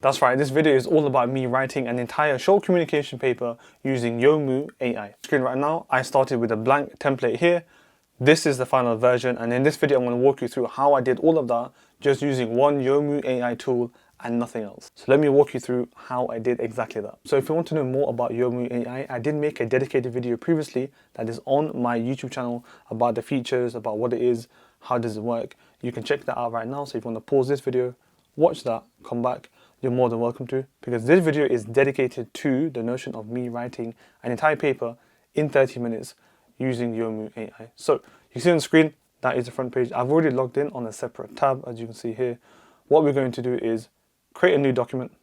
That's right, this video is all about me writing an entire short communication paper using Yomu.ai. Screen right now, I started with a blank template here. This is the final version, and in this video I'm going to walk you through how I did all of that just using one Yomu.ai tool and nothing else. So let me walk you through how I did exactly that. So if you want to know more about Yomu.ai, I did make a dedicated video previously that is on my YouTube channel about the features, about what it is, how does it work. You can check that out right now. So if you want to pause this video, watch that, come back, you're more than welcome to, because this video is dedicated to the notion of me writing an entire paper in 30 minutes using Yomu.ai. So you see on the screen, that is the front page. I've already logged in on a separate tab, as you can see here. What we're going to do is create a new document,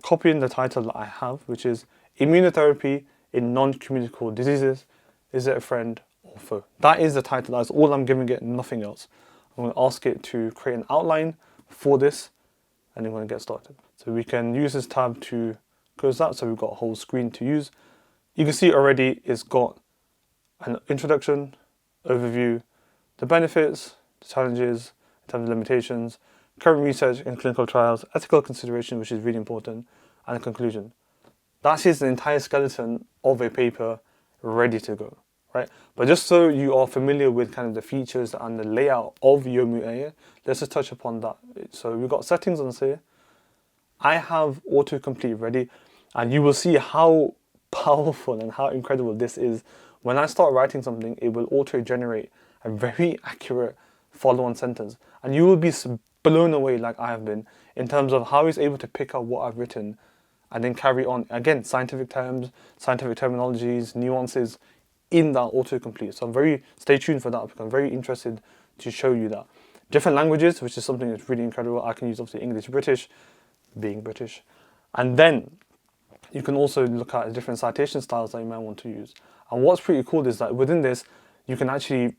copy in the title that I have, which is Immunotherapy in Non-Communicable Diseases. Is it a friend or foe? That is the title. That's all I'm giving it, nothing else. I'm going to ask it to create an outline for this, and then we're going to get started. So we can use this tab to close that, so we've got a whole screen to use. You can see already it's got an introduction, overview, the benefits, the challenges, in terms of limitations, current research in clinical trials, ethical consideration, which is really important, and a conclusion. That is the entire skeleton of a paper ready to go, right? But just so you are familiar with kind of the features and the layout of Yomu.ai, let's just touch upon that. So we've got settings on this here. I have autocomplete ready, and you will see how powerful and how incredible this is. When I start writing something, it will auto-generate a very accurate follow-on sentence, and you will be blown away like I have been in terms of how it's able to pick up what I've written and then carry on. Again, scientific terms, scientific terminologies, nuances in that autocomplete. So stay tuned for that, because I'm very interested to show you that. Different languages, which is something that's really incredible. I can use obviously English, British, being British. And then you can also look at different citation styles that you might want to use. And what's pretty cool is that within this, you can actually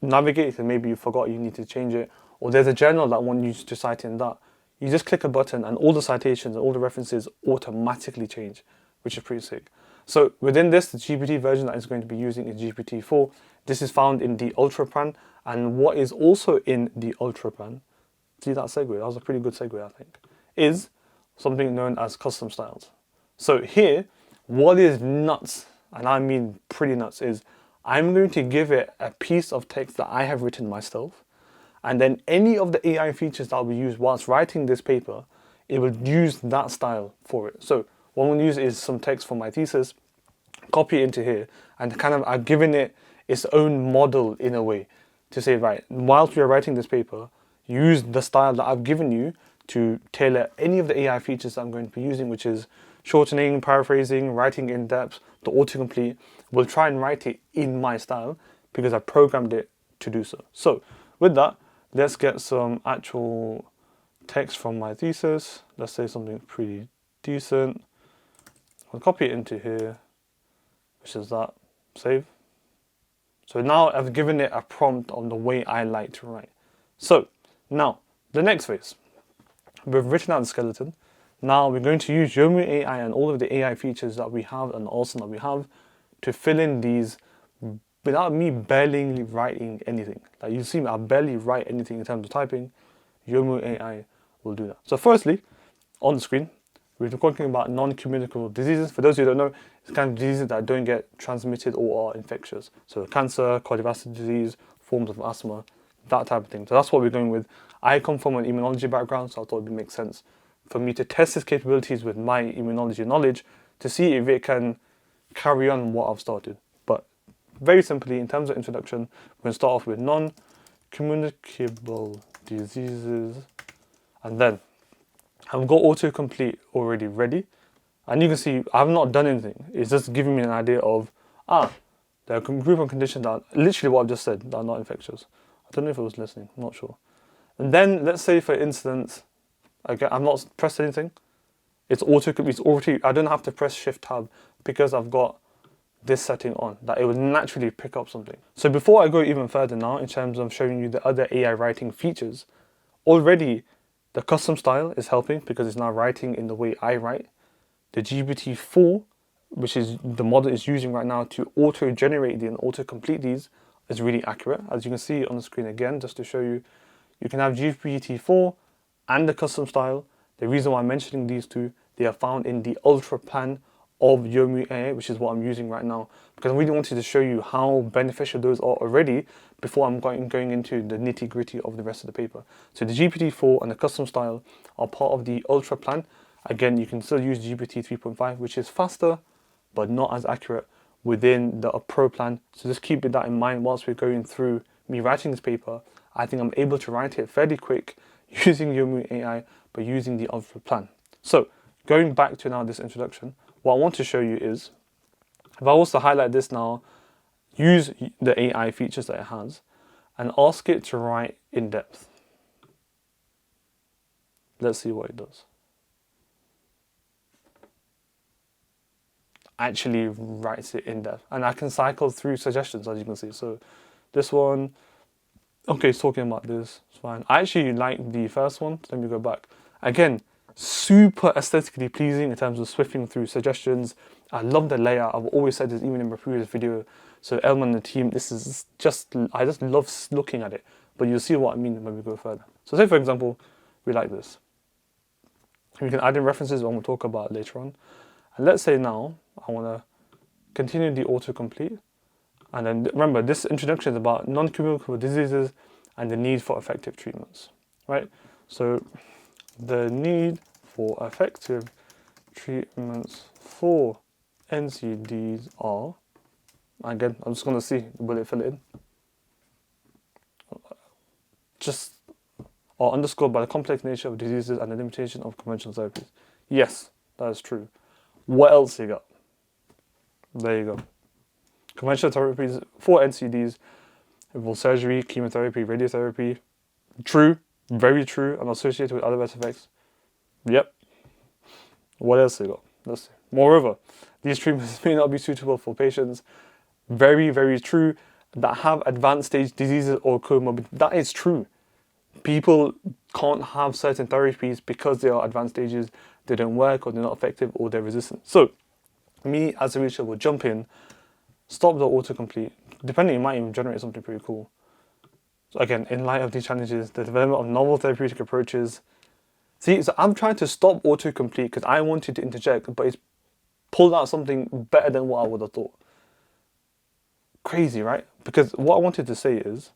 navigate, and maybe you forgot you need to change it, or there's a journal that wants you to cite in that. You just click a button and all the citations and all the references automatically change, which is pretty sick. So within this, the GPT version that is going to be using is GPT-4. This is found in the Ultra plan, and what is also in the Ultra plan, see that segue, that was a pretty good segue I think, is something known as custom styles. So here, what is nuts, and I mean pretty nuts, is I'm going to give it a piece of text that I have written myself, and then any of the AI features that we use whilst writing this paper, it will use that style for it. So what I'm going to use is some text from my thesis, copy it into here, and kind of I've given it its own model in a way to say, right, whilst we are writing this paper, use the style that I've given you to tailor any of the AI features that I'm going to be using, which is shortening, paraphrasing, writing in depth, the autocomplete. We'll try and write it in my style because I programmed it to do so. So with that, let's get some actual text from my thesis. Let's say something pretty decent. I'll copy it into here, which is that, save. So now I've given it a prompt on the way I like to write. So now the next phase, we've written out the skeleton. Now we're going to use Yomu.ai and all of the AI features that we have and awesome that we have to fill in these without me barely writing anything. Like you see me, I barely write anything in terms of typing. Yomu.ai will do that. So firstly, on the screen, we've been talking about non-communicable diseases. For those who don't know, it's kind of diseases that don't get transmitted or are infectious. So cancer, cardiovascular disease, forms of asthma, that type of thing. So that's what we're going with. I come from an immunology background, so I thought it would make sense for me to test its capabilities with my immunology knowledge to see if it can carry on what I've started. But very simply, in terms of introduction, we're going to start off with non-communicable diseases, and then I've got autocomplete already ready, and you can see I've not done anything. It's just giving me an idea of, there are a group of conditions that are literally what I've just said, that are not infectious. I don't know if it was listening, I'm not sure. And then let's say for instance, okay, I've not pressed anything. It's already, I don't have to press Shift Tab because I've got this setting on, that it will naturally pick up something. So before I go even further now, in terms of showing you the other AI writing features, already the custom style is helping because it's now writing in the way I write. The GPT-4, which is the model it's using right now to auto-generate and auto-complete these, is really accurate. As you can see on the screen again, just to show you, you can have GPT-4 and the custom style. The reason why I'm mentioning these two, they are found in the ultra plan of Yomu.ai, which is what I'm using right now, because I really wanted to show you how beneficial those are already before I'm going into the nitty gritty of the rest of the paper. So the GPT-4 and the custom style are part of the ultra plan. Again, you can still use GPT 3.5, which is faster, but not as accurate within the pro plan. So just keep that in mind whilst we're going through me writing this paper. I think I'm able to write it fairly quick using Yomu.ai, but using the ultra plan. So going back to now this introduction, what I want to show you is, if I was to highlight this now, use the AI features that it has, and ask it to write in depth. Let's see what it does. Actually writes it in depth, and I can cycle through suggestions, as you can see. So this one, okay, it's talking about this, it's fine. I actually like the first one. Let me go back. Again, super aesthetically pleasing in terms of swifting through suggestions. I love the layout. I've always said this even in my previous video. So Elman and the team, this is just, I just love looking at it. But you'll see what I mean when we go further. So say for example, we like this. We can add in references when we'll talk about later on. And let's say now, I want to continue the autocomplete. And then remember, this introduction is about non-communicable diseases and the need for effective treatments, right? So the need for effective treatments for NCDs are, again, I'm just going to see, will it fill it in? Just are underscored by the complex nature of diseases and the limitation of conventional therapies. Yes, that is true. What else you got? There you go. Conventional therapies for NCDs involve surgery, chemotherapy, radiotherapy. True, very true, and associated with adverse effects. Yep. What else you got? Let's see. Moreover, these treatments may not be suitable for patients, very, very true, that have advanced stage diseases or comorbid. That is true. People can't have certain therapies because they are advanced stages, they don't work, or they're not effective, or they're resistant. So, me as a researcher will jump in, stop the autocomplete. Depending, it might even generate something pretty cool. So again, in light of these challenges, the development of novel therapeutic approaches. See, so I'm trying to stop autocomplete because I wanted to interject, but it's pulled out something better than what I would have thought. Crazy, right? Because what I wanted to say is,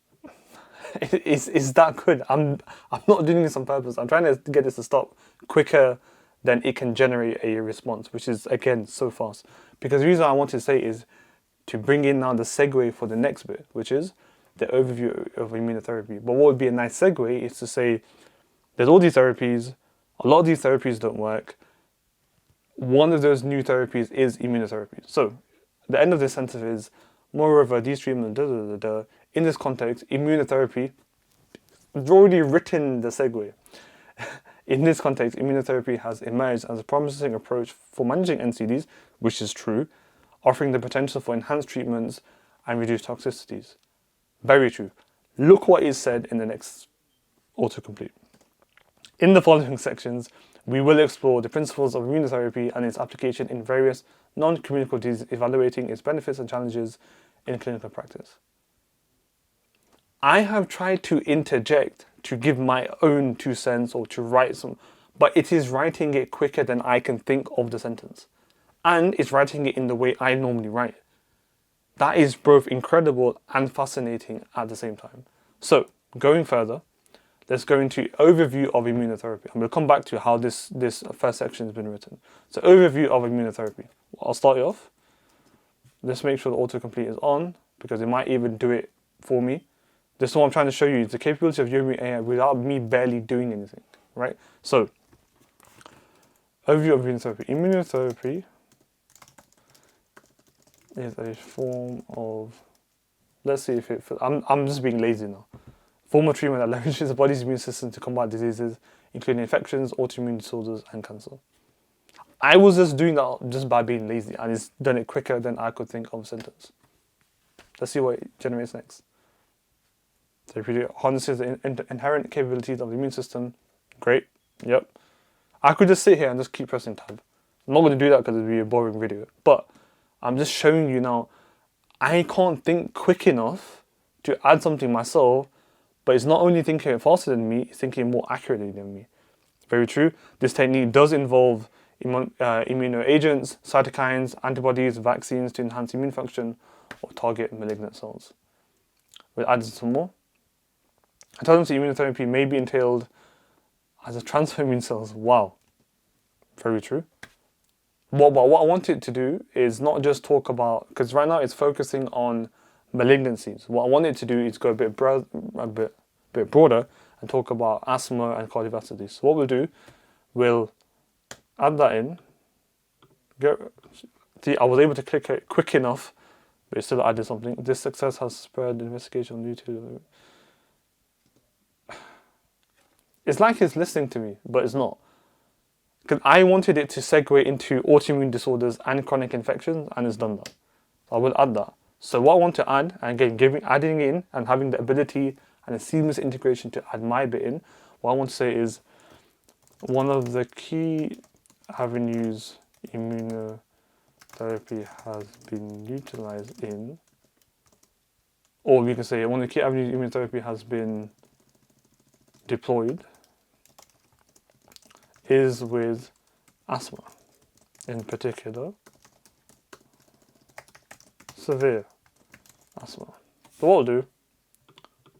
is that good? I'm not doing this on purpose. I'm trying to get this to stop quicker than it can generate a response, which is, again, so fast. Because the reason I wanted to say is to bring in now the segue for the next bit, which is the overview of immunotherapy. But what would be a nice segue is to say, there's all these therapies, a lot of these therapies don't work. One of those new therapies is immunotherapy. So the end of this sentence is, moreover, these treatments, in this context, immunotherapy, I've already written the segue. In this context, immunotherapy has emerged as a promising approach for managing NCDs, which is true, offering the potential for enhanced treatments and reduced toxicities. Very true. Look what is said in the next autocomplete. In the following sections, we will explore the principles of immunotherapy and its application in various non-communicable diseases, evaluating its benefits and challenges in clinical practice. I have tried to interject to give my own 2 cents or to write some, but it is writing it quicker than I can think of the sentence. And it's writing it in the way I normally write. That is both incredible and fascinating at the same time. So, going further, let's go into overview of immunotherapy. I'm going to come back to how this first section has been written. So, overview of immunotherapy. I'll start it off. Let's make sure the autocomplete is on, because it might even do it for me. This is what I'm trying to show you, is the capability of Yomu.ai without me barely doing anything, right? So, overview of immunotherapy. Immunotherapy is a form of, let's see if it, I'm just being lazy now. Form of treatment that leverages the body's immune system to combat diseases, including infections, autoimmune disorders, and cancer. I was just doing that just by being lazy, and it's done it quicker than I could think of a sentence. Let's see what it generates next. Therapeutic harnesses the inherent capabilities of the immune system. Great. Yep. I could just sit here and just keep pressing tab. I'm not going to do that because it would be a boring video. But I'm just showing you now, I can't think quick enough to add something myself, but it's not only thinking faster than me, it's thinking more accurately than me. Very true. This technique does involve immunoagents, cytokines, antibodies, vaccines to enhance immune function or target malignant cells. We'll add some more. Intelligence immunotherapy may be entailed as a transfer immune cells. Wow. Very true. What I want it to do is not just talk about, because right now it's focusing on malignancies. What I want it to do is go a bit broader and talk about asthma and cardiovascular disease. So what we'll do, we'll add that in. See, I was able to click it quick enough, but it still added something. This success has spread investigation due to. It's like it's listening to me, but it's not. Because I wanted it to segue into autoimmune disorders and chronic infections, and it's done that. So I will add that. So what I want to add, and again, adding in and having the ability and a seamless integration to add my bit in, what I want to say is one of the key avenues immunotherapy has been utilized in, or we can say one of the key avenues immunotherapy has been deployed is with asthma, in particular, severe asthma. So what we'll do,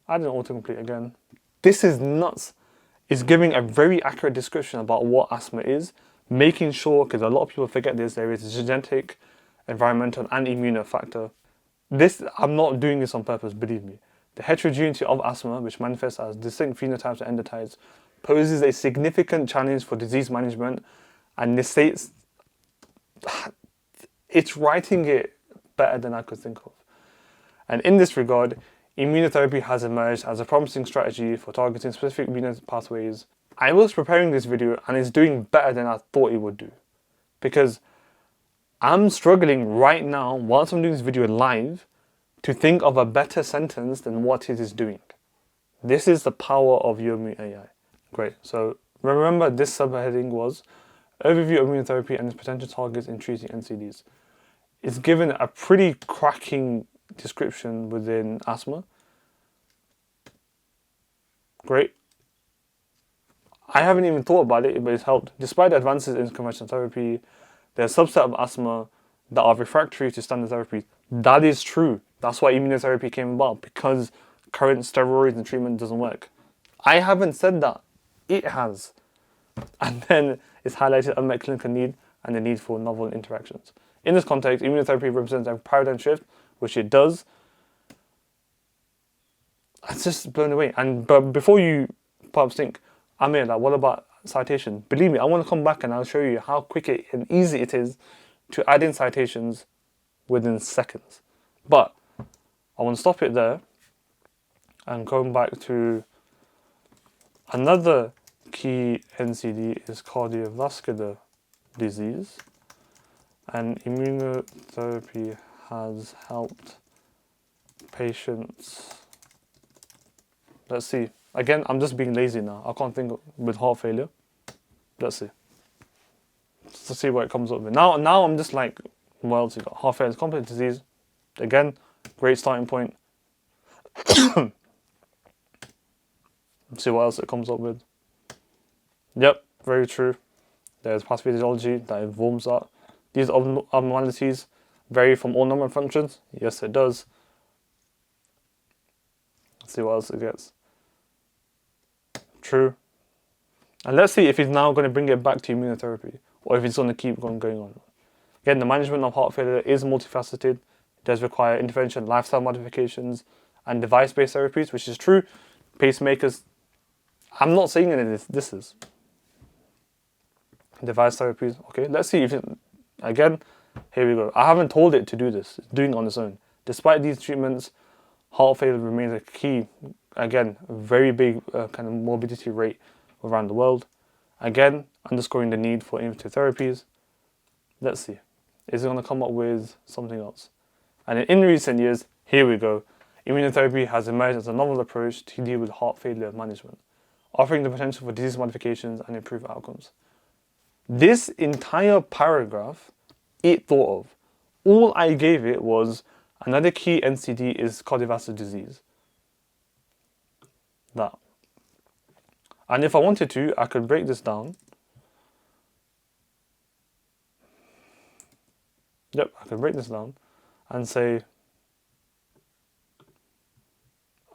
add an autocomplete again. This is nuts. It's giving a very accurate description about what asthma is, making sure, because a lot of people forget this, there is a genetic, environmental, and immune factor. I'm not doing this on purpose, believe me. The heterogeneity of asthma, which manifests as distinct phenotypes and endotypes, poses a significant challenge for disease management, and necessitates, it's writing it better than I could think of. And in this regard, immunotherapy has emerged as a promising strategy for targeting specific immune pathways. I was preparing this video and it's doing better than I thought it would do. Because I'm struggling right now, whilst I'm doing this video live, to think of a better sentence than what it is doing. This is the power of Yomu.ai. Great, so remember this subheading was Overview of Immunotherapy and its potential targets in treating NCDs. It's given a pretty cracking description within asthma. Great. I haven't even thought about it, but it's helped. Despite the advances in conventional therapy, there's a subset of asthma that are refractory to standard therapy. That is true. That's why immunotherapy came about, because current steroids and treatment doesn't work. I haven't said that. It has. And then it's highlighted unmet clinical need and the need for novel interactions. In this context, immunotherapy represents a paradigm shift, which it does. It's just blown away. But before you perhaps think, Aamir, like, what about citation? Believe me, I want to come back and I'll show you how quick and easy it is to add in citations within seconds. But I want to stop it there and come back to another key NCD is cardiovascular disease, and immunotherapy has helped patients. Let's see. Again, I'm just being lazy now. I can't think with heart failure. Let's see. Let's see what it comes up with. Now I'm just like, what else you got? Heart failure is complex disease. Again, great starting point. Let's see what else it comes up with. Yep, very true. There's pathophysiology that informs that. These abnormalities vary from all normal functions. Yes, it does. Let's see what else it gets. True. And let's see if he's now going to bring it back to immunotherapy, or if it's going to keep going on. Again, the management of heart failure is multifaceted. It does require intervention, lifestyle modifications, and device-based therapies, which is true. Pacemakers, I'm not saying any of this is. Device therapies, okay, let's see if it, again, here we go. I haven't told it to do this, it's doing it on its own. Despite these treatments, heart failure remains a key, again, a very big kind of morbidity rate around the world. Again, underscoring the need for innovative therapies. Let's see, is it going to come up with something else? And in recent years, here we go. Immunotherapy has emerged as a novel approach to deal with heart failure management, offering the potential for disease modifications and improved outcomes. This entire paragraph, it thought of. All I gave it was another key NCD is cardiovascular disease. That. And if I wanted to, I could break this down. Yep, I could break this down and say,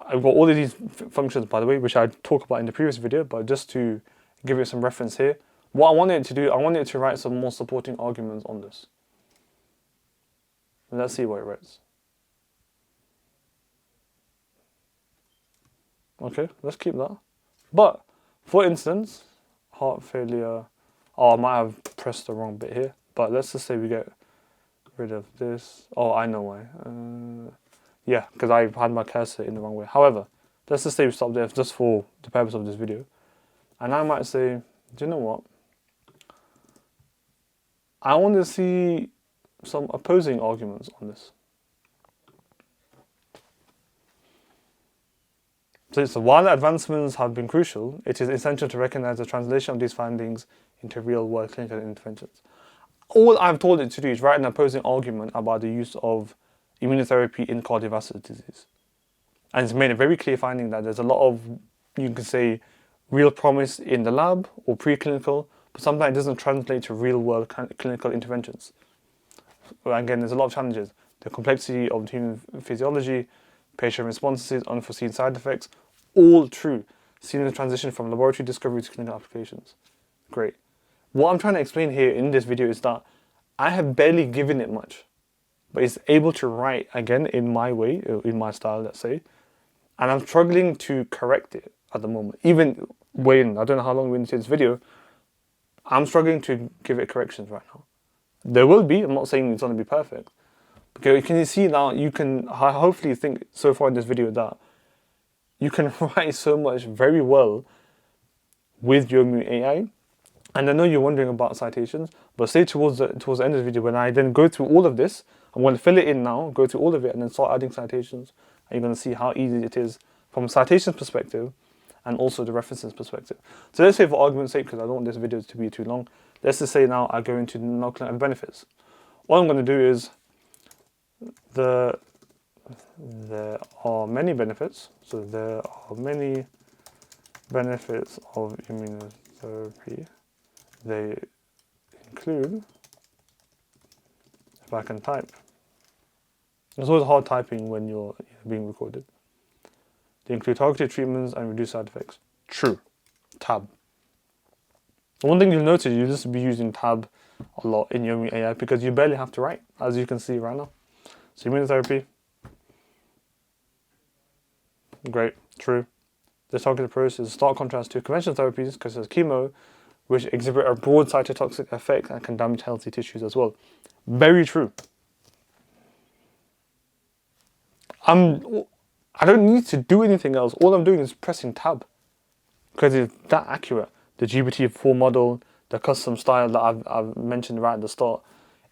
I've got all of these functions, by the way, which I talked about in the previous video, but just to give it some reference here, what I wanted it to do, I wanted it to write some more supporting arguments on this. Let's see what it writes. Okay, let's keep that. But, for instance, heart failure, oh, I might have pressed the wrong bit here, but let's just say we get rid of this. Oh, I know why. Yeah, because I had my cursor in the wrong way. However, let's just say we stop there just for the purpose of this video. And I might say, do you know what? I want to see some opposing arguments on this. So while advancements have been crucial, it is essential to recognize the translation of these findings into real-world clinical interventions. All I've told it to do is write an opposing argument about the use of immunotherapy in cardiovascular disease. And it's made a very clear finding that there's a lot of, you can say, real promise in the lab or preclinical, but sometimes it doesn't translate to real-world clinical interventions. Again, there's a lot of challenges. The complexity of human physiology, patient responses, unforeseen side effects, all true. Seeing the transition from laboratory discovery to clinical applications. Great. What I'm trying to explain here in this video is that I have barely given it much, but it's able to write, again, in my way, in my style, let's say, and I'm struggling to correct it at the moment. Even when, I don't know how long we're into this video, I'm struggling to give it corrections right now. There will be, I'm not saying it's going to be perfect. Because can you see now, you can hopefully think so far in this video that you can write so much very well with Yomu.ai. And I know you're wondering about citations, but say towards the end of the video, when I then go through all of this, I'm going to fill it in now, go through all of it, and then start adding citations. And you're going to see how easy it is from a citations perspective and also the references perspective. So let's say for argument's sake, because I don't want this video to be too long, let's just say now I go into non-clinical benefits. What I'm going to do is, there are many benefits. So there are many benefits of immunotherapy. They include, if I can type, it's always hard typing when you're being recorded. They include targeted treatments and reduced side effects. True. Tab. The one thing you'll notice, you'll just be using tab a lot in Yomu.ai because you barely have to write, as you can see right now. So immunotherapy. Great. True. This targeted approach is a stark contrast to conventional therapies, because there's chemo, which exhibit a broad cytotoxic effect and can damage healthy tissues as well. Very true. I don't need to do anything else. All I'm doing is pressing tab because it's that accurate. The GPT-4 model, the custom style that I've mentioned right at the start,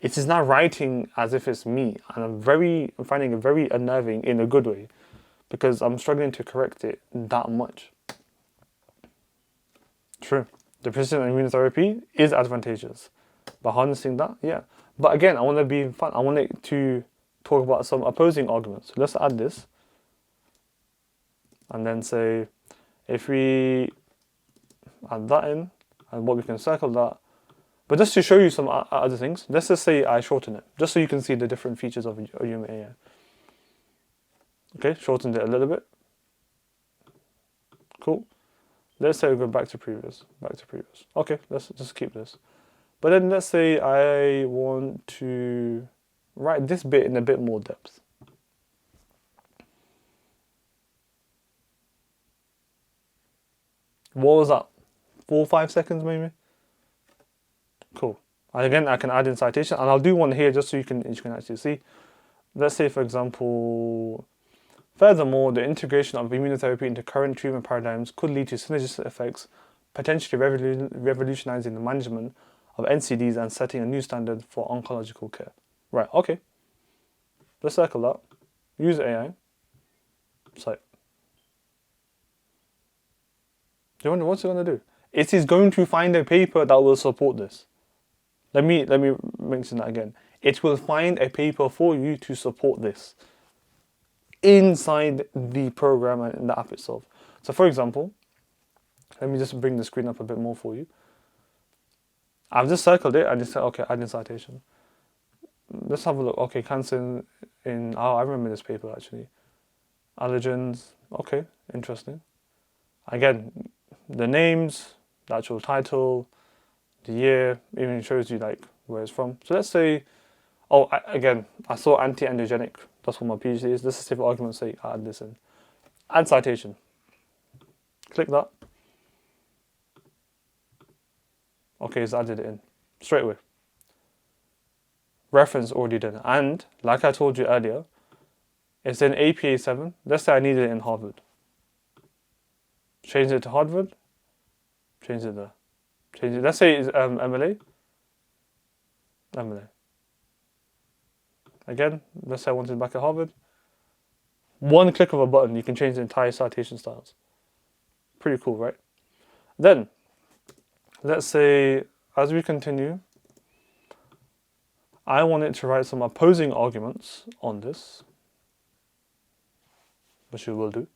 it is now writing as if it's me, and I'm finding it very unnerving in a good way because I'm struggling to correct it that much. True. The precision of immunotherapy is advantageous. By harnessing that, yeah. But again, I want to be fun. I want it to talk about some opposing arguments. So let's add this. And then say, if we add that in, and what we can circle that. But just to show you some other things, let's just say I shorten it, just so you can see the different features of Yomu.ai. Okay, shortened it a little bit. Cool. Let's say we go back to previous. Okay, let's just keep this. But then let's say I want to write this bit in a bit more depth. What was that? 4 or 5 seconds maybe? Cool. And again, I can add in citation, and I'll do one here just so you can actually see. Let's say, for example, furthermore, the integration of immunotherapy into current treatment paradigms could lead to synergistic effects, potentially revolutionizing the management of NCDs and setting a new standard for oncological care. Right, okay. Let's circle that. Use AI. Cite. Do you wonder what's it going to do? It is going to find a paper that will support this. Let me mention that again. It will find a paper for you to support this inside the program and in the app itself. So for example, Let me just bring the screen up a bit more for you. I've just circled it and just said, okay, add in citation. Let's have a look. Okay, cancer I remember this paper actually. Allergens, okay, interesting. Again, the names, the actual title, the year, even shows you like where it's from. So let's say, I saw anti-androgenic. That's what my PhD is. Let's say for argument's sake, I add this in. Add citation. Click that. Okay, it's added it in straight away. Reference already done. And like I told you earlier, it's in APA 7. Let's say I needed it in Harvard. Change it to Harvard. Change it there. Change it. Let's say it's MLA. MLA. Again, let's say I wanted it back at Harvard. One click of a button, you can change the entire citation styles. Pretty cool, right? Then, let's say, as we continue, I want it to write some opposing arguments on this, which you will do.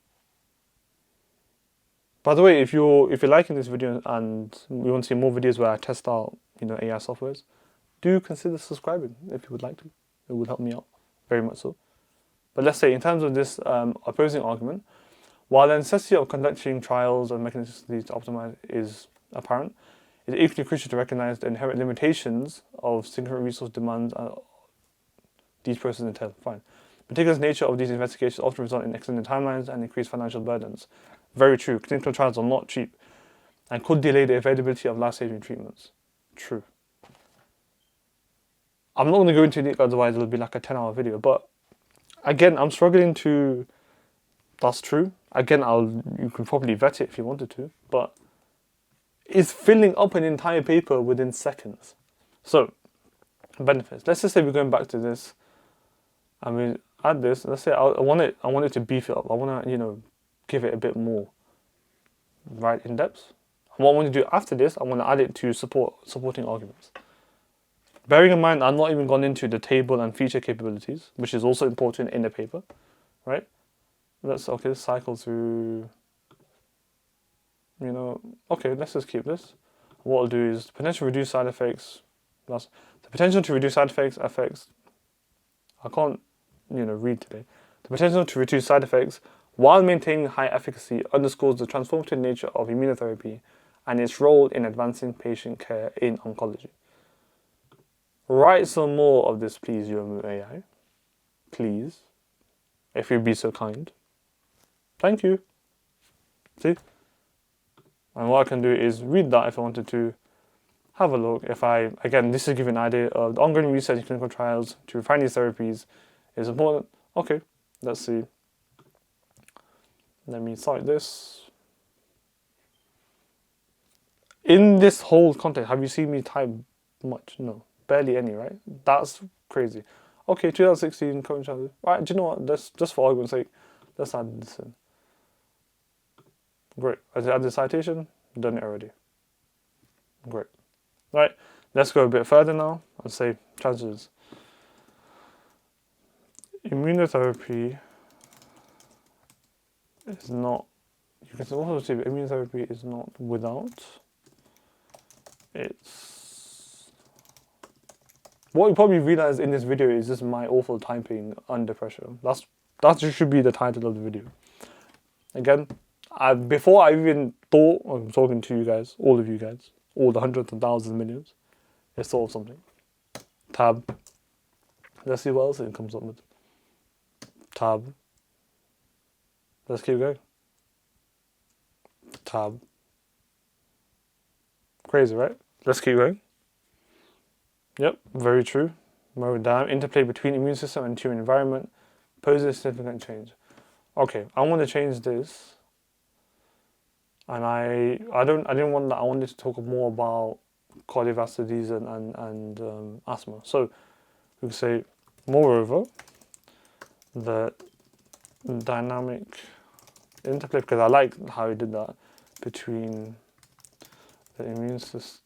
By the way, if you're liking this video and you want to see more videos where I test out, AI softwares, do consider subscribing if you would like to. It would help me out, very much so. But let's say in terms of this opposing argument, while the necessity of conducting trials and mechanisms to optimize is apparent, it's equally crucial to recognize the inherent limitations of synchronous resource demands these processes entail. Fine. Meticulous nature of these investigations often result in extended timelines and increased financial burdens. Very true. Clinical trials are not cheap and could delay the availability of life-saving treatments. True. I'm not going to go into it, otherwise it'll be like a 10-hour video. But again, I'm struggling to... That's true. Again, you can probably vet it if you wanted to. But it's filling up an entire paper within seconds. So, benefits. Let's just say we're going back to this. I mean, add this. Let's say I want it to beef it up. I want to, give it a bit more, right, in depth. And what I want to do after this, I want to add it to supporting arguments. Bearing in mind, I've not even gone into the table and feature capabilities, which is also important in the paper, right? Let's cycle through. Okay, let's just keep this. What I'll do is potential reduce side effects. That's the potential to reduce side effects. I can't, read today. The potential to reduce side effects while maintaining high efficacy underscores the transformative nature of immunotherapy and its role in advancing patient care in oncology. Write some more of this, please, Yomu.ai. Please. If you'd be so kind. Thank you. See? And what I can do is read that if I wanted to. Have a look. Again, this is giving an idea of the ongoing research in clinical trials to refine these therapies is important. Okay, let's see. Let me cite this. In this whole content, have you seen me type much? No, barely any, right? That's crazy. Okay, 2016 current trials. Right, do you know what? Just for argument's sake, let's add this in. Great. As I add the citation, done it already. Great. Right, let's go a bit further now and say challenges. Immunotherapy is not, you can also see that immunotherapy is not without. It's, what you probably realize in this video is just my awful typing under pressure. That should be the title of the video. Again, before I even thought of talking to you guys, all of you guys, all the hundreds and thousands, millions, it solved something. Tab. Let's see what else it comes up with. Tab. Let's keep going. Tab. Crazy, right? Let's keep going. Yep, very true. Moving down. Interplay between immune system and tumor environment poses significant change. Okay, I want to change this. And I didn't want that. I wanted to talk more about cardiovascular disease and asthma. So we can say, moreover, the dynamic interplay, because I like how he did that, between the immune system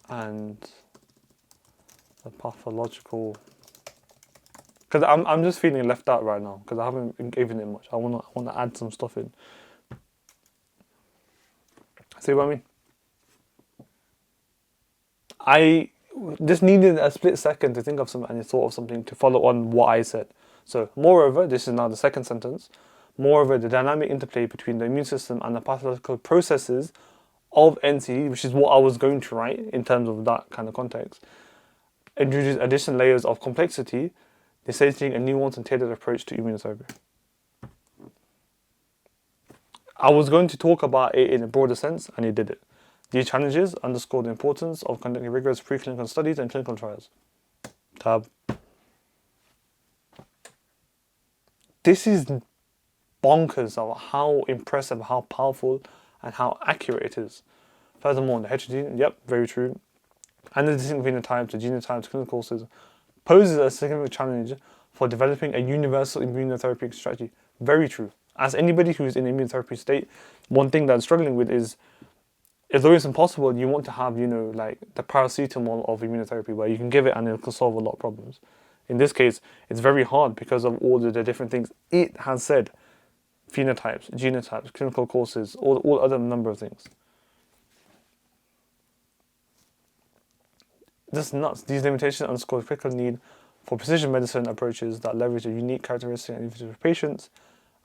and the pathological. Because I'm just feeling left out right now because I haven't given it much. I want to add some stuff in. See what I mean? I just needed a split second to think of something and thought of something to follow on what I said. So, moreover, this is now the second sentence. Moreover, the dynamic interplay between the immune system and the pathological processes of NCD, which is what I was going to write in terms of that kind of context, introduce additional layers of complexity, necessitating a nuanced and tailored approach to immunotherapy. I was going to talk about it in a broader sense, and he did it. These challenges underscore the importance of conducting rigorous preclinical studies and clinical trials. Tab. This is bonkers of how impressive, how powerful, and how accurate it is. Furthermore, the heterogeneity, yep, very true, and the distinct phenotypes, the genotypes, clinical courses, poses a significant challenge for developing a universal immunotherapy strategy. Very true. As anybody who's in the immunotherapy state, one thing that I'm struggling with is, although it's impossible, you want to have, like the paracetamol of immunotherapy where you can give it and it can solve a lot of problems. In this case, it's very hard because of all the different things it has said. Phenotypes, genotypes, clinical courses, all other number of things. This is nuts. These limitations underscore the critical need for precision medicine approaches that leverage the unique characteristics and individual patients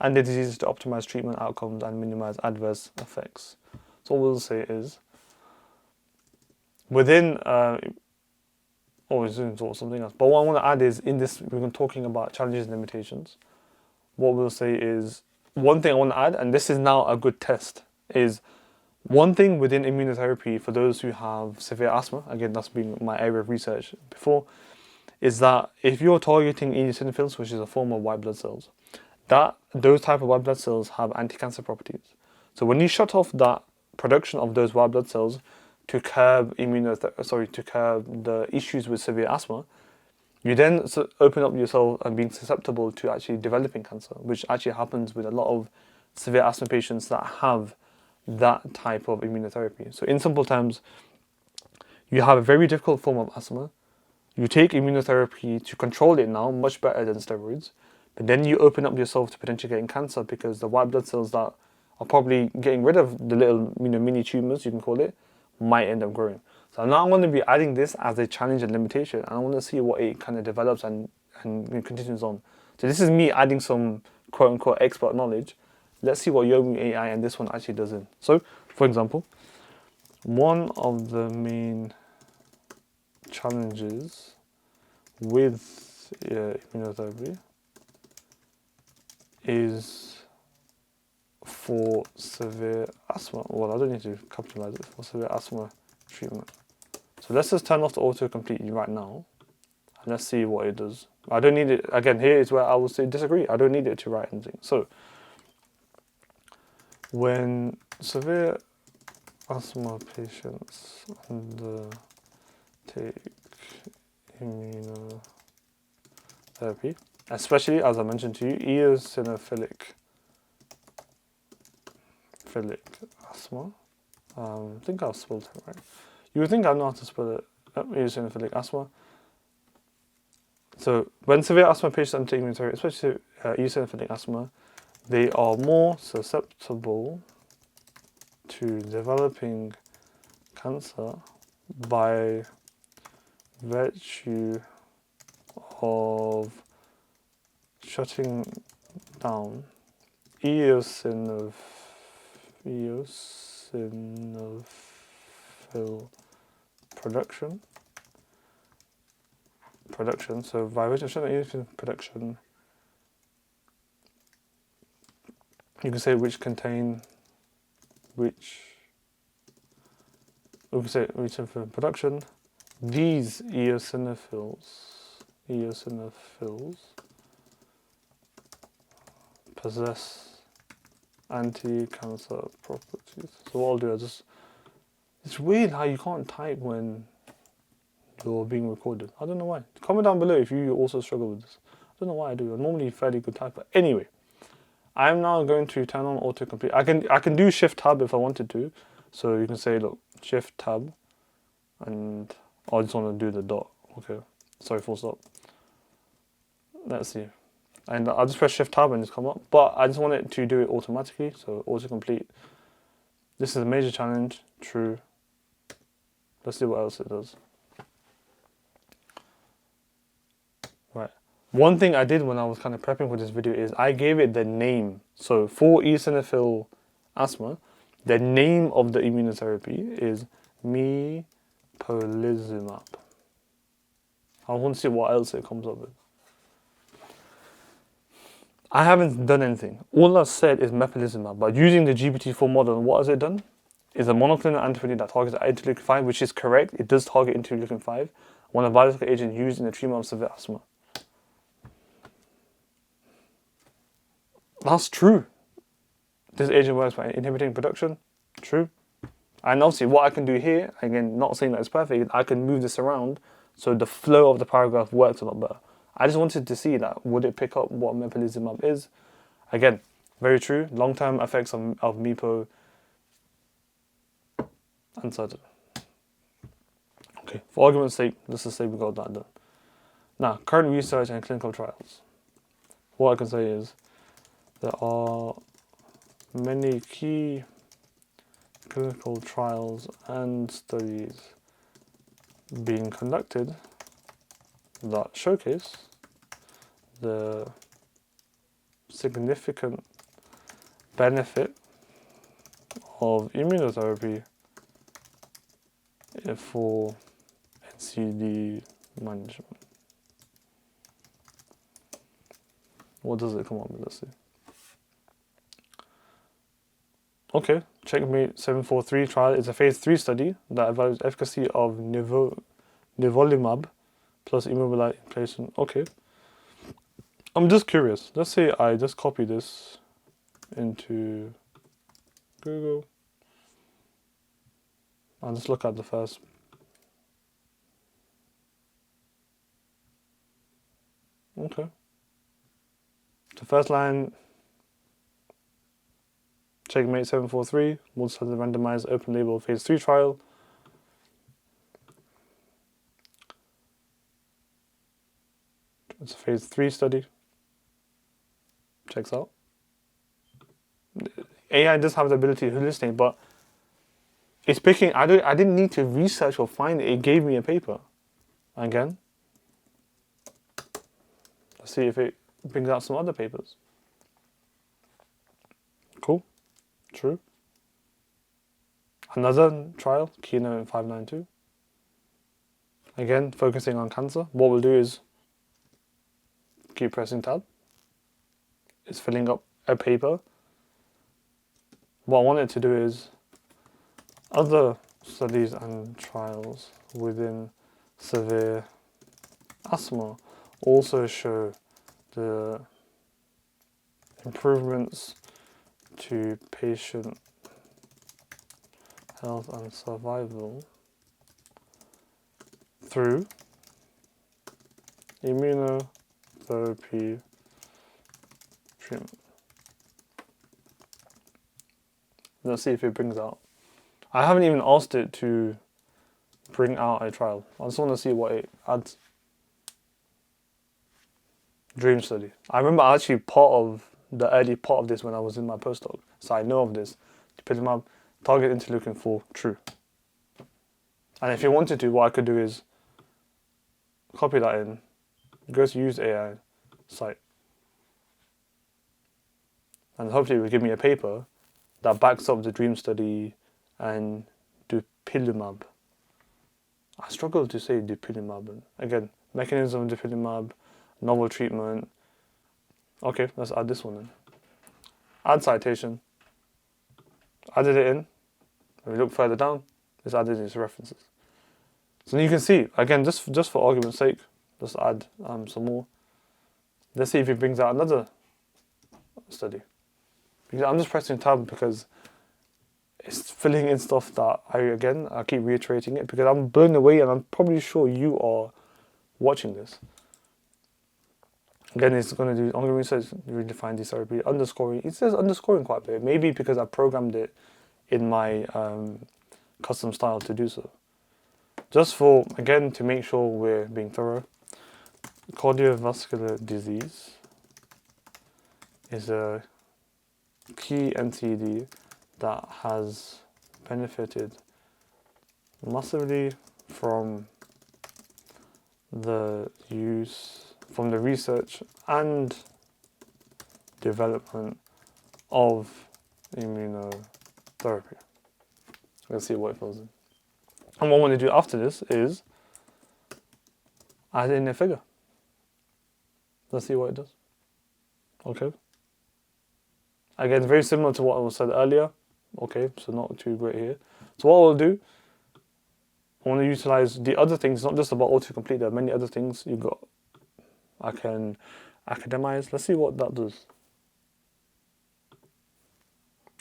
and their diseases to optimize treatment outcomes and minimize adverse effects. So what we'll say is, within, something else. But what I want to add is, in this, we've been talking about challenges and limitations. What we'll say is, one thing I want to add, and this is now a good test, is one thing within immunotherapy for those who have severe asthma, again, that's been my area of research before, is that if you're targeting eosinophils, which is a form of white blood cells, those type of white blood cells have anti-cancer properties. So when you shut off that production of those white blood cells to curb the issues with severe asthma, you then open up yourself and being susceptible to actually developing cancer, which actually happens with a lot of severe asthma patients that have that type of immunotherapy. So in simple terms, you have a very difficult form of asthma. You take immunotherapy to control it now, much better than steroids. But then you open up yourself to potentially getting cancer because the white blood cells that are probably getting rid of the little mini tumors, you can call it, might end up growing. So now I'm going to be adding this as a challenge and limitation, and I want to see what it kind of develops and continues on. So this is me adding some quote-unquote expert knowledge. Let's see what Yomu.ai and this one actually does in. So, for example, one of the main challenges with immunotherapy is for severe asthma. Well, I don't need to capitalize it, for severe asthma treatment. So let's just turn off the autocomplete right now, and let's see what it does. I don't need it, again, here is where I will say disagree. I don't need it to write anything. So, when severe asthma patients take immunotherapy, especially, as I mentioned to you, eosinophilic asthma. I think I've spelled it right. You would think I know how to spell it. Eosinophilic asthma. So when severe asthma patients undertake immunotherapy, especially eosinophilic asthma, they are more susceptible to developing cancer by virtue of shutting down eosinophil production. So by virtue of shutting down eosinophil production, you can say which eosinophil production. These eosinophils possess anti-cancer properties. So what I'll do is it's weird how you can't type when you're being recorded. I don't know why. Comment down below if you also struggle with this. I don't know why I do. I'm normally a fairly good typer. Anyway, I'm now going to turn on autocomplete. I can do Shift Tab if I wanted to. So you can say, look, Shift Tab, and I just want to do the dot. Okay, sorry, full stop. Let's see. And I'll just press Shift Tab and just come up. But I just want it to do it automatically. So autocomplete. This is a major challenge. True. Let's see what else it does. Right. One thing I did when I was kind of prepping for this video is I gave it the name. So for eosinophil asthma, the name of the immunotherapy is mepolizumab. I want to see what else it comes up with. I haven't done anything. All I've said is mepolizumab, but using the GPT-4 model, what has it done? It's a monoclonal antibody that targets interleukin-5, which is correct. It does target interleukin-5, one of the biological agents used in the treatment of severe asthma. That's true. This agent works by inhibiting production. True. And obviously what I can do here, again, not saying that it's perfect, I can move this around so the flow of the paragraph works a lot better. I just wanted to see that, would it pick up what mepolizumab is? Again, very true. Long-term effects of MEPO, uncertain. Okay, for argument's sake, let's just say we got that done. Now, current research and clinical trials. What I can say is, there are many key clinical trials and studies being conducted that showcase the significant benefit of immunotherapy for NCD management. What does it come up with? Let's see. Okay, Checkmate 743 trial is a phase 3 study that evaluates efficacy of nivolumab plus immobilization. Okay. I'm just curious. Let's say I just copy this into Google. I'll just look at the first. Okay. The first line, Checkmate 743, multi-center randomized open label phase 3 trial. It's a phase 3 study. Checks out. AI does have the ability to hallucinate, but it's picking. I didn't need to research or find it. It gave me a paper. Again, let's see if it brings out some other papers. Cool. True. Another trial, Keynote 592. Again, focusing on cancer. What we'll do is keep pressing tab. It's filling up a paper. What I want it to do is other studies and trials within severe asthma also show the improvements to patient health and survival through immunotherapy treatment. Let's see if it brings out. I haven't even asked it to bring out a trial. I just want to see what it adds. Dream study. I remember actually part of the early part of this when I was in my postdoc, so I know of this. Dupilumab, target interleukin-4, true. And if you wanted to, what I could do is copy that in, go to use AI site, and hopefully it will give me a paper that backs up the dream study and dupilumab. I struggle to say dupilumab. Again, mechanism of dupilumab, novel treatment. Okay, let's add this one in. Add citation. Added it in. When we look further down, it's added its references. So you can see, again, just for argument's sake, let's add some more. Let's see if it brings out another study. Because I'm just pressing tab because it's filling in stuff that I keep reiterating it because I'm blown away and I'm probably sure you are watching this. Again, it's going to do ongoing research, redefine this therapy, underscoring. It says underscoring quite a bit. Maybe because I programmed it in my custom style to do so. Just for, again, to make sure we're being thorough. Cardiovascular disease is a key NCD that has benefited massively from the research and development of immunotherapy. Let's see what it fills in. And what I want to do after this is add in a figure. Let's see what it does. Okay. Again, very similar to what I said earlier. Okay, so not too great here. So what I'll do, I want to utilize the other things, not just about autocomplete, there are many other things you've got. I can academize. Let's see what that does.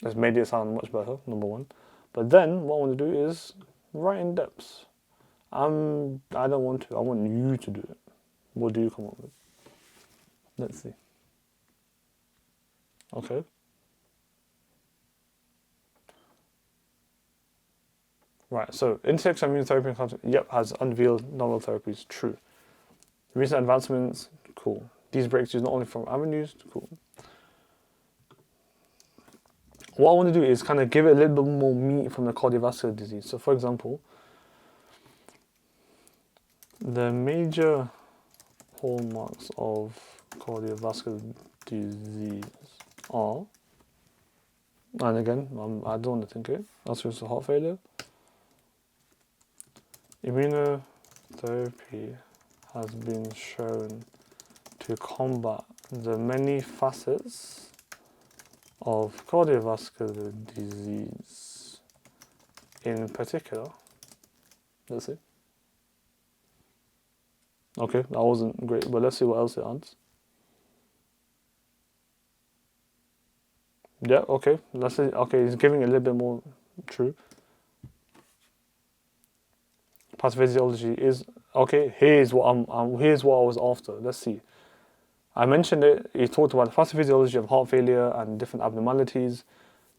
It's made it sound much better, number one. But then what I want to do is write in depth. I don't want to, I want you to do it. What do you come up with? Let's see. Okay. Right, so insect immunotherapy, yep, has unveiled novel therapies, true. Recent advancements, cool. These breakthroughs not only from avenues, cool. What I want to do is kind of give it a little bit more meat from the cardiovascular disease. So for example, the major hallmarks of cardiovascular disease are, and again, I don't want to think it, atherosclerotic heart failure. Immunotherapy has been shown to combat the many facets of cardiovascular disease. In particular, let's see. Okay, that wasn't great, but let's see what else it adds. Yeah, okay, let's see. Okay, it's giving a little bit more true. Pathophysiology is okay. Here's what here's what I was after. Let's see. I mentioned it. He talked about the pathophysiology of heart failure and different abnormalities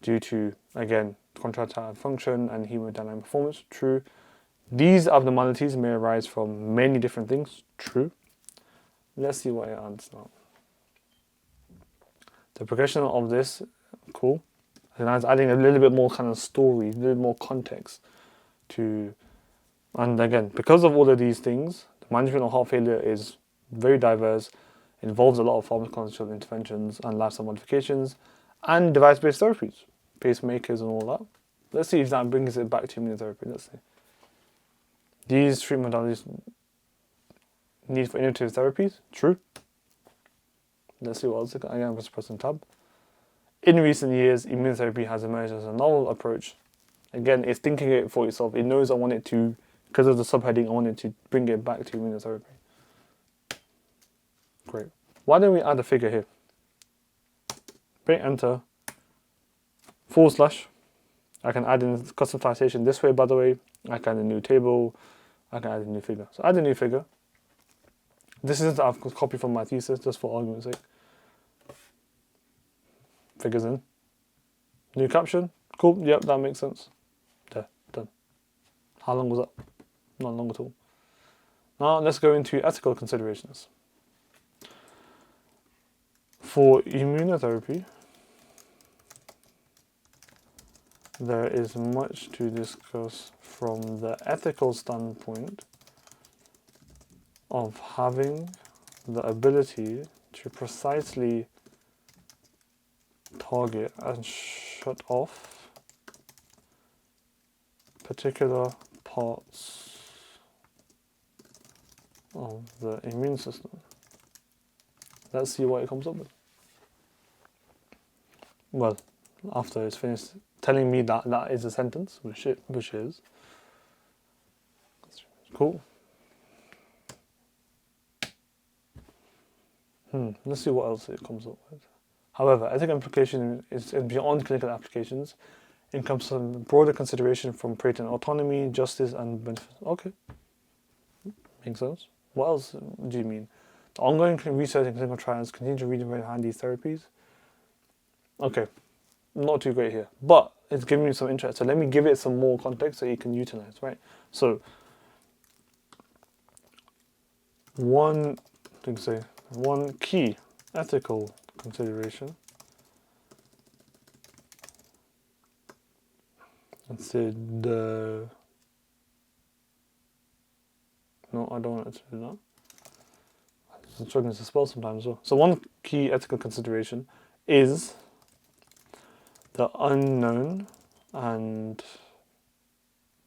due to, again, contractile function and hemodynamic performance. True. These abnormalities may arise from many different things. True. Let's see what it adds now. The progression of this, cool. And it's adding a little bit more kind of story, a little more context to. And again, because of all of these things, the management of heart failure is very diverse, involves a lot of pharmacological interventions and lifestyle modifications, and device-based therapies, pacemakers and all that. Let's see if that brings it back to immunotherapy. Let's see. These treatment modalities need for innovative therapies. True. Let's see what else. Again, I'm just pressing tab. In recent years, immunotherapy has emerged as a novel approach. Again, it's thinking it for itself. It knows I want it to. Because of the subheading, I wanted to bring it back to immunotherapy. Great. Why don't we add a figure here? Press enter, /. I can add in custom citation this way, by the way. I can add a new table. I can add a new figure. So add a new figure. This is I've copied from my thesis, just for argument's sake. Figures in. New caption. Cool. Yep, that makes sense. There. Done. How long was that? Not long at all. Now let's go into ethical considerations. For immunotherapy, there is much to discuss from the ethical standpoint of having the ability to precisely target and shut off particular parts of the immune system. Let's see what it comes up with. Well, after it's finished telling me that that is a sentence, which is cool. Let's see what else it comes up with. However, ethical implication is beyond clinical applications. It encompasses broader consideration from creating autonomy, justice, and benefits. Okay, makes sense. What else do you mean? The ongoing research and clinical trials continue to redefine these therapies. Okay, not too great here, but it's giving me some interest. So let me give it some more context so you can utilize, right? So one key ethical consideration Let's say the... No, I don't want it to do that. I'm struggling to spell sometimes as well. So one key ethical consideration is the unknown and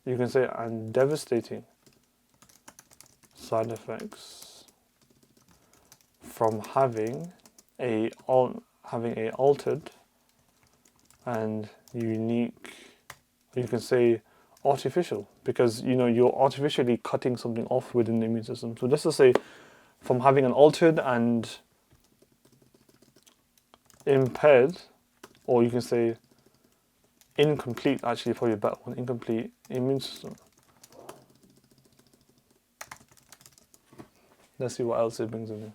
you can say and devastating side effects from having a altered and unique, you can say artificial, because you're artificially cutting something off within the immune system. So let's just say from having an altered and impaired, or you can say incomplete, actually probably a better one, incomplete immune system. Let's see what else it brings in here.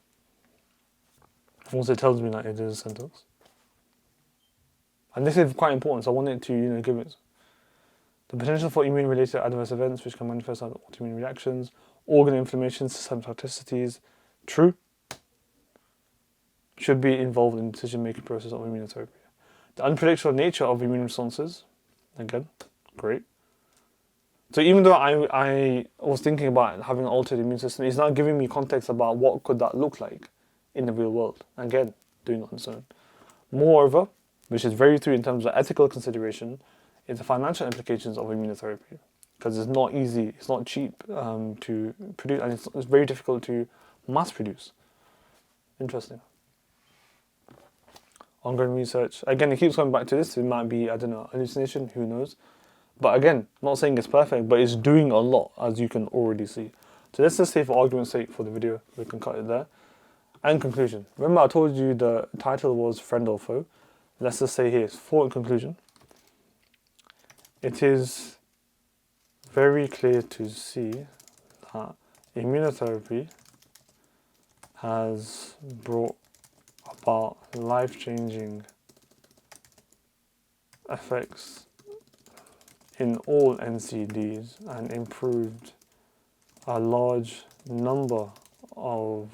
Once it tells me that it is a sentence. And this is quite important, so I wanted to give it the potential for immune-related adverse events which can manifest as autoimmune reactions, organ inflammation, systemic toxicities, true, should be involved in the decision-making process of immunotherapy. The unpredictable nature of immune responses, again, great. So even though I was thinking about having an altered immune system, it's not giving me context about what could that look like in the real world. Again, doing it on its own. Moreover, which is very true in terms of ethical consideration, is the financial implications of immunotherapy. Because it's not easy, it's not cheap to produce, and it's very difficult to mass produce. Interesting. Ongoing research. Again, it keeps coming back to this. It might be, I don't know, hallucination, who knows. But again, not saying it's perfect, but it's doing a lot, as you can already see. So let's just say, for argument's sake, for the video, we can cut it there. And conclusion. Remember I told you the title was friend or foe. Let's just say here, for in conclusion, it is very clear to see that immunotherapy has brought about life-changing effects in all NCDs and improved a large number of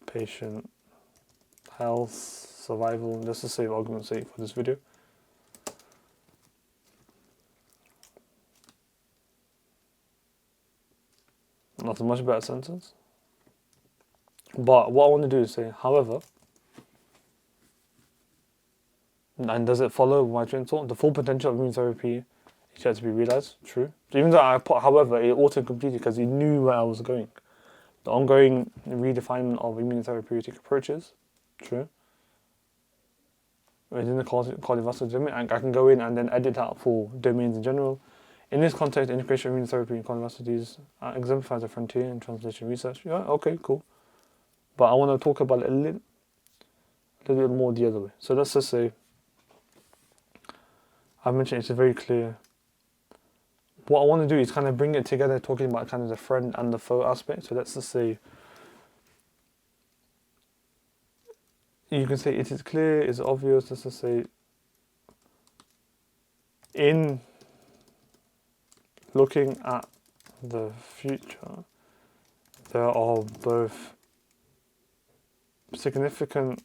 patient health, survival. Let's just say, for argument's sake, for this video. Not a much better sentence. But what I want to do is say, however, and does it follow my train of thought? The full potential of immunotherapy is yet to be realized. True. So even though I put however, it auto-completed because it knew where I was going. The ongoing redefinement of immunotherapeutic approaches. True. Within the cardiovascular domain, I can go in and then edit out for domains in general. In this context, integration of immunotherapy in cardiovascular disease exemplifies a frontier in translation research. Yeah, okay, cool. But I want to talk about it a little bit more the other way. So let's just say, I mentioned it's very clear. What I want to do is kind of bring it together, talking about kind of the friend and the foe aspect. So let's just say, you can say it is clear, it's obvious. Let's just say, in looking at the future, there are both significant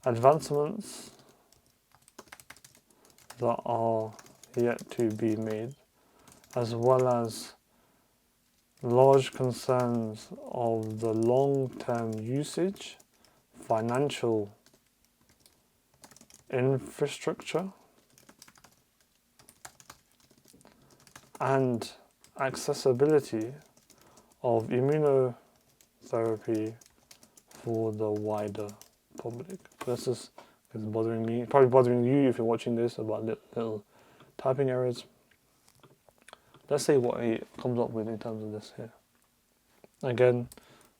advancements that are yet to be made, as well as large concerns of the long-term usage, financial infrastructure, and accessibility of immunotherapy for the wider public. This is bothering me, probably bothering you if you're watching this, about little typing errors. Let's see what it comes up with in terms of this here. Again,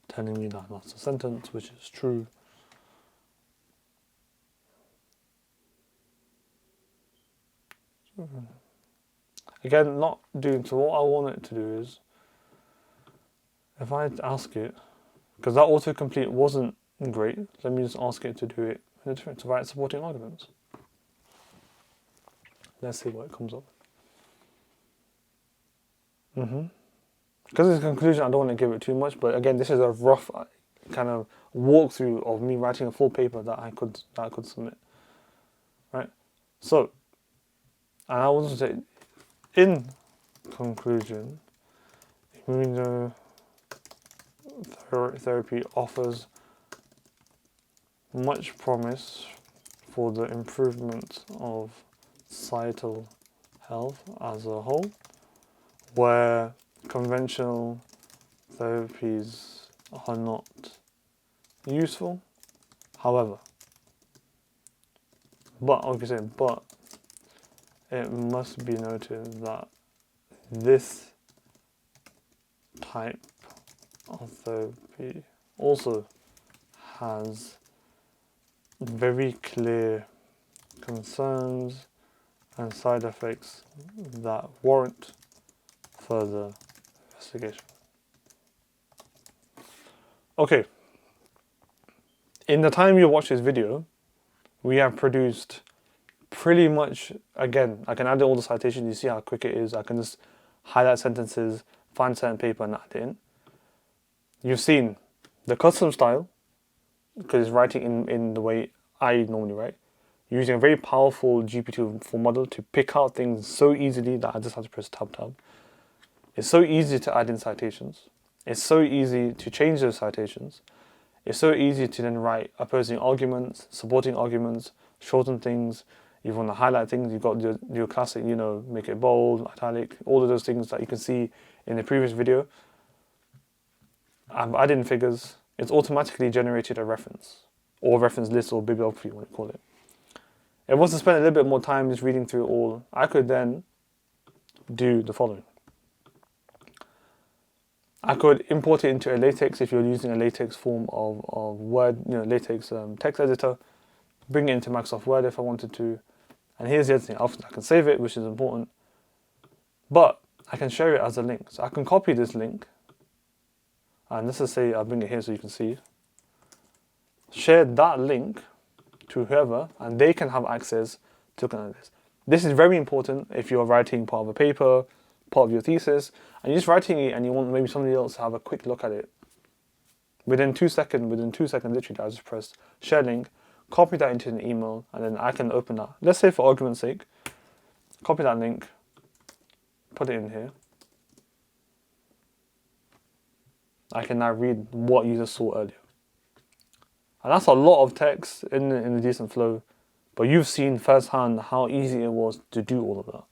telling me that that's a sentence, which is true. Again, not doing, so what I want it to do is, if I ask it, because that autocomplete wasn't great, let me just ask it to do it in a different, to write supporting arguments. Let's see what it comes up with. Because it's a conclusion, I don't want to give it too much, but again, this is a rough kind of walkthrough of me writing a full paper that I could submit. Right? So, And I want to say, in conclusion, immunotherapy offers much promise for the improvement of societal health as a whole, where conventional therapies are not useful. However, but it must be noted that this type of therapy also has very clear concerns and side effects that warrant further investigation. Okay, in the time you watch this video, we have produced pretty much, again, I can add all the citations, you see how quick it is, I can just highlight sentences, find certain paper and add it in. You've seen the custom style, because it's writing in the way I normally write, using a very powerful GPT-4 model to pick out things so easily that I just have to press tab. It's so easy to add in citations. It's so easy to change those citations. It's so easy to then write opposing arguments, supporting arguments, shorten things. You want to highlight things, you've got your classic, make it bold, italic, all of those things that you can see in the previous video. I've added in figures. It's automatically generated a reference, or reference list, or bibliography, what you call it. If I was to spend a little bit more time just reading through it all, I could then do the following. I could import it into a LaTeX if you're using a LaTeX form of Word, LaTeX text editor, bring it into Microsoft Word if I wanted to. And here's the other thing, I can save it, which is important, but I can share it as a link. So I can copy this link, and let's just say I'll bring it here so you can see. Share that link to whoever, and they can have access to this. This is very important if you're writing part of a paper, part of your thesis, and you're just writing it and you want maybe somebody else to have a quick look at it. Within 2 seconds, literally, I just press share link, copy that into an email, and then I can open that. Let's say for argument's sake, copy that link, put it in here. I can now read what you just saw earlier. And that's a lot of text in a decent flow, but you've seen firsthand how easy it was to do all of that,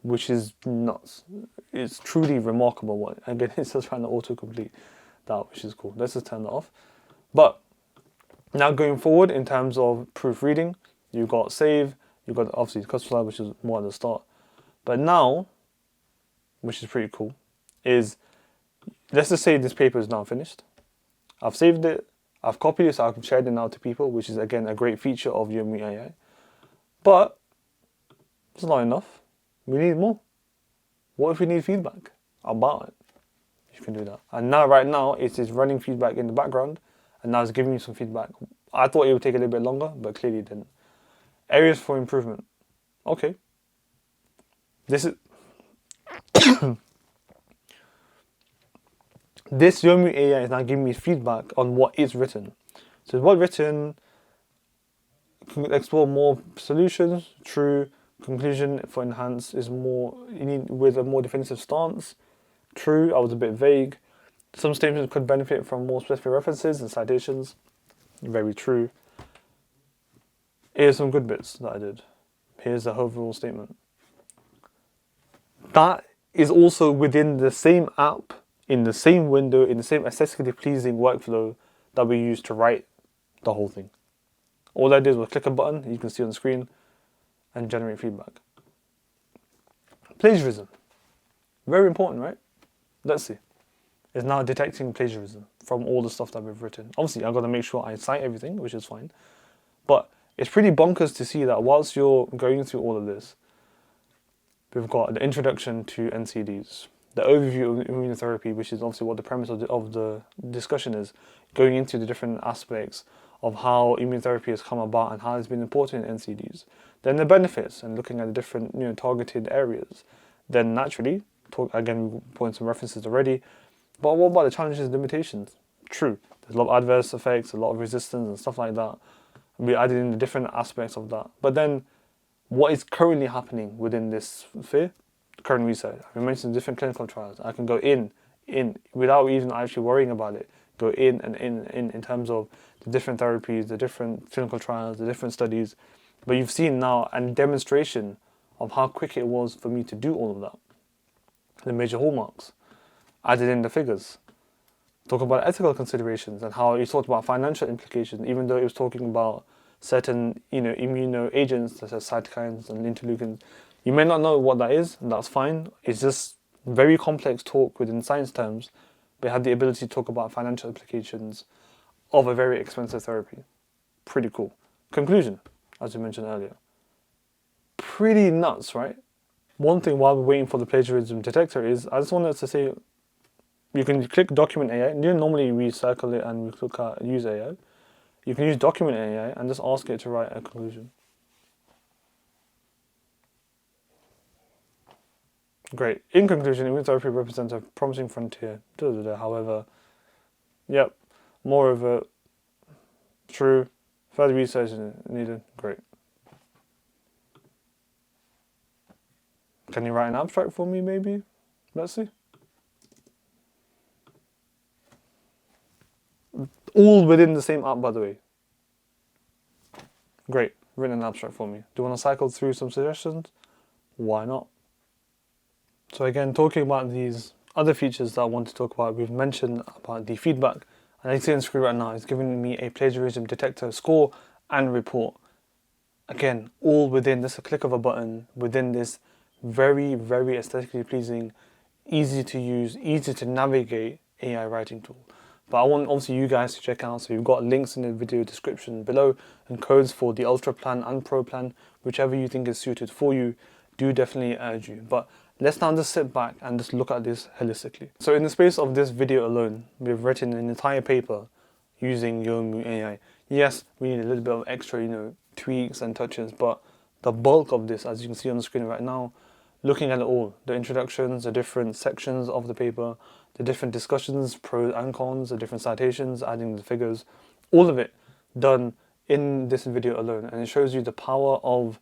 which is nuts. It's truly remarkable. Again, it's just trying to autocomplete that, which is cool. Let's just turn that off. But now going forward, in terms of proofreading, you've got save, you've got obviously the custom slide, which is more at the start. But now, which is pretty cool, is let's just say this paper is now finished. I've saved it, I've copied it, so I've shared it now to people, which is again a great feature of Yomu.ai. But it's not enough. We need more. What if we need feedback about it? You can do that. And now, right now, it is running feedback in the background, and now it's giving you some feedback. I thought it would take a little bit longer, but clearly it didn't. Areas for improvement. Okay. This is this Yomu.ai is now giving me feedback on what is written. So what written, explore more solutions, true. Conclusion for enhance is more, you need with a more definitive stance. True, I was a bit vague. Some statements could benefit from more specific references and citations. Very true. Here's some good bits that I did. Here's the overall statement. That is also within the same app, in the same window, in the same aesthetically pleasing workflow that we used to write the whole thing. All I did was click a button, you can see on the screen, and generate feedback. Plagiarism. Very important, right? Let's see. It's now detecting plagiarism from all the stuff that we've written. Obviously, I've got to make sure I cite everything, which is fine. But it's pretty bonkers to see that whilst you're going through all of this, we've got the introduction to NCDs, the overview of immunotherapy, which is obviously what the premise of the discussion is, going into the different aspects of how immunotherapy has come about and how it's been important in NCDs. Then the benefits and looking at the different targeted areas. Then naturally, again, we point some references already, but what about the challenges and limitations? True, there's a lot of adverse effects, a lot of resistance and stuff like that. We added in the different aspects of that. But then, what is currently happening within this sphere, current research. I mentioned different clinical trials. I can go in without even actually worrying about it. Go in terms of the different therapies, the different clinical trials, the different studies. But you've seen now a demonstration of how quick it was for me to do all of that. The major hallmarks, added in the figures. Talk about ethical considerations and how he talked about financial implications, even though he was talking about certain, immuno agents such as cytokines and interleukins. You may not know what that is, and that's fine. It's just very complex talk within science terms, but it had the ability to talk about financial implications of a very expensive therapy. Pretty cool. Conclusion, as we mentioned earlier. Pretty nuts, right? One thing while we're waiting for the plagiarism detector is, I just wanted to say, you can click Document AI. You normally we circle it and we click Use AI. You can use Document AI and just ask it to write a conclusion. Great. In conclusion, immunotherapy represents a promising frontier. However, yep, more of a true. Further research is needed. Great. Can you write an abstract for me, maybe? Let's see. All within the same app, by the way. Great. Written an abstract for me. Do you want to cycle through some suggestions? Why not? So again, talking about these other features that I want to talk about, we've mentioned about the feedback. And I see on the screen right now, it's giving me a plagiarism detector score and report. Again, all within just a click of a button, within this very, very aesthetically pleasing, easy to use, easy to navigate AI writing tool. But I want obviously you guys to check out, so you've got links in the video description below and codes for the Ultra plan and Pro plan, whichever you think is suited for you, do definitely urge you. But let's now just sit back and just look at this holistically. So in the space of this video alone, we've written an entire paper using Yomu.ai. Yes, we need a little bit of extra, tweaks and touches, but the bulk of this, as you can see on the screen right now, looking at it all, the introductions, the different sections of the paper, the different discussions, pros and cons, the different citations, adding the figures, all of it done in this video alone. And it shows you the power of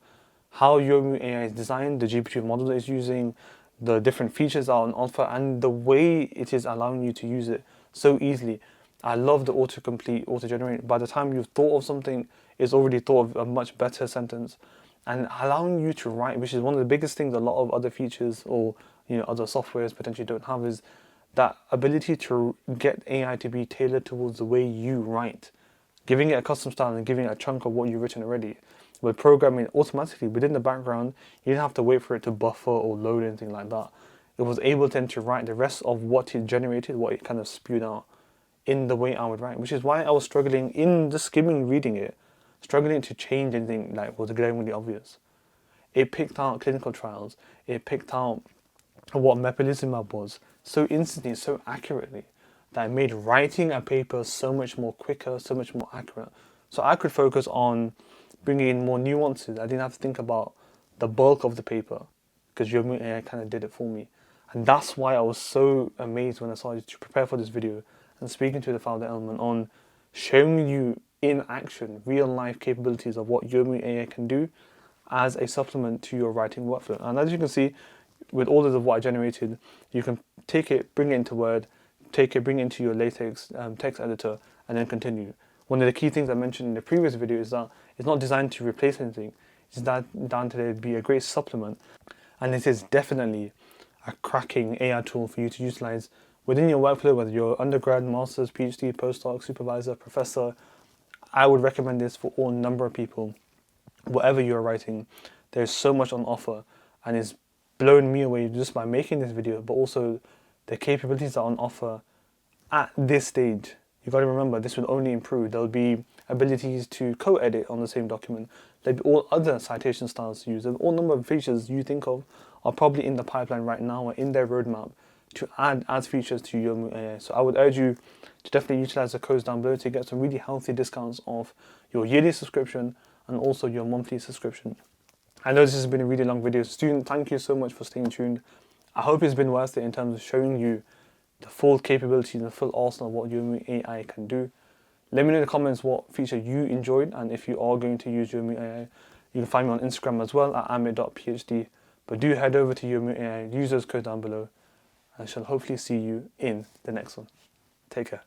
how Yomu.ai is designed, the GPT model that it's using, the different features that are on offer, and the way it is allowing you to use it so easily. I love the autocomplete, auto-generate. By the time you've thought of something, it's already thought of a much better sentence. And allowing you to write, which is one of the biggest things a lot of other features or other softwares potentially don't have, is that ability to get AI to be tailored towards the way you write. Giving it a custom style and giving it a chunk of what you've written already. With programming automatically within the background, you didn't have to wait for it to buffer or load anything like that. It was able then to write the rest of what it generated, what it kind of spewed out in the way I would write, which is why I was struggling in just skimming reading it, struggling to change anything like was glaringly obvious. It picked out clinical trials, it picked out what mepolizumab was so instantly, so accurately, that it made writing a paper so much more quicker, so much more accurate. So I could focus on bringing in more nuances. I didn't have to think about the bulk of the paper because Yomu.ai kind of did it for me. And that's why I was so amazed when I started to prepare for this video and speaking to the founder Element on showing you in action real life capabilities of what Yomu.ai can do as a supplement to your writing workflow. And as you can see, with all of what I generated, you can take it, bring it into Word, bring it into your LaTeX text editor, and then continue. One of the key things I mentioned in the previous video is that it's not designed to replace anything. It's designed to be a great supplement. And it is definitely a cracking AI tool for you to utilize within your workflow, whether you're undergrad, master's, PhD, postdoc, supervisor, professor. I would recommend this for all number of people. Whatever you're writing, there's so much on offer, and it's blown me away just by making this video, but also the capabilities that are on offer at this stage. You've got to remember, this will only improve. There'll be abilities to co-edit on the same document. There'll be all other citation styles to use. And all number of features you think of are probably in the pipeline right now or in their roadmap to add as features to Yomu.ai. So I would urge you to definitely utilize the codes down below to get some really healthy discounts off your yearly subscription and also your monthly subscription. I know this has been a really long video. Student, thank you so much for staying tuned. I hope it's been worth it in terms of showing you the full capability and the full arsenal of what Yomu.ai can do. Let me know in the comments what feature you enjoyed, and if you are going to use Yomu.ai, You can find me on Instagram as well at Aamir.phd. But do head over to Yomu.ai, use those codes down below, and I shall hopefully see you in the next one. Take care.